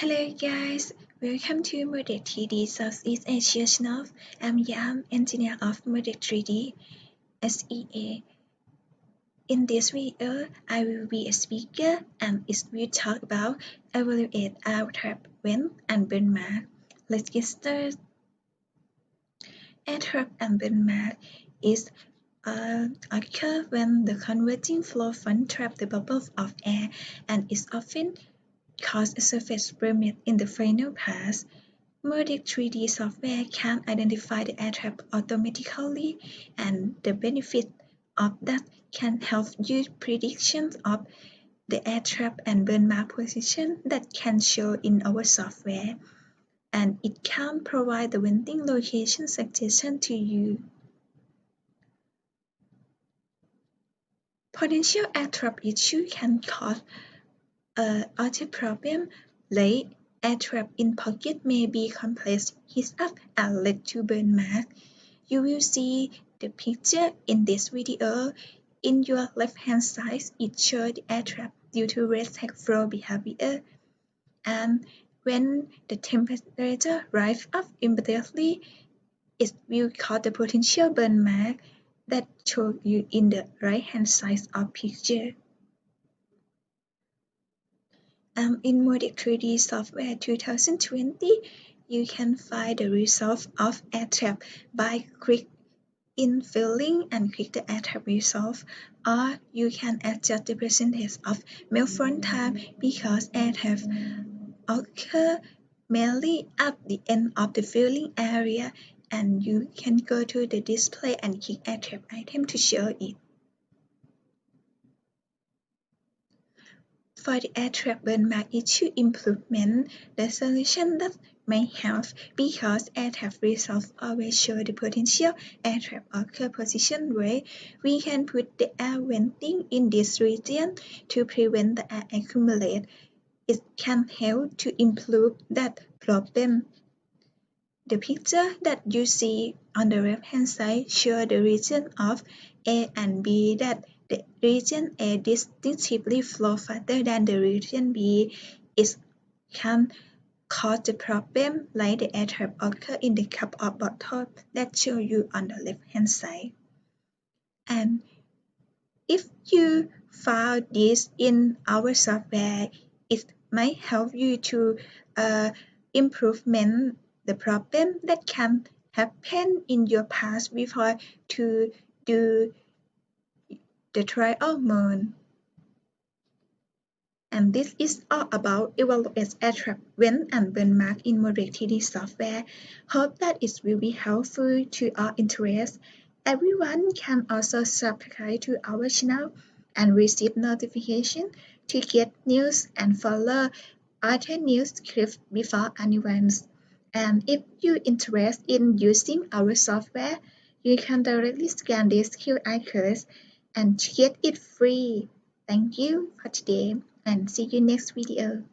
Hello guys, welcome to Moldex3D Southeast Asia channel. I'm Yam, engineer of Moldex3D SEA. In this video, I will be a speaker and it will talk about evaluate air trap vent and burn mark. Let's get started. Air trap and burn mark is occur when the converging flow front trap the bubbles of air and is often cause a surface permit in the final pass. Moldex3D software can identify the air trap automatically, and the benefit of that can help you predictions of the air trap and burn mark position that can show in our software, and it can provide the venting location suggestion to you. Potential air trap issue can cause other problem like air trap in pocket may be compressed, heat up, and lead to burn mark. You will see the picture in this video. In your left hand side, it shows the air trap due to rate flow behavior. And when the temperature rises up immediately, it will cause the potential burn mark that shows you in the right hand side of picture. In Moldex3D Software 2020, you can find the result of air trap by click in filling and click the air trap result, or you can adjust the percentage of melt front time because air trap occur mainly at the end of the filling area, and you can go to the display and click air trap item to show it. For the air trap burn mark issue improvement, the solution that may help because air trap results always show the potential air trap occur position where we can put the air venting in this region to prevent the air accumulate. It can help to improve that problem. The picture that you see on the left hand side shows the region of A and B that the region A distinctively flows faster than the region B. It can cause the problem like the air trap occur in the cup or bottle that show you on the left hand side. And if you found this in our software, it might help you to improvement the problem that can happen in your past before to do the trial mode. And this is all about evaluate air trap vent and burn mark in Moldex3D software. Hope that it will be helpful to our interest. Everyone can also subscribe to our channel and receive notification to get news and follow other news clips before anyone. And if you're interested in using our software, you can directly scan this QR code and get it free. Thank you for today and see you next video.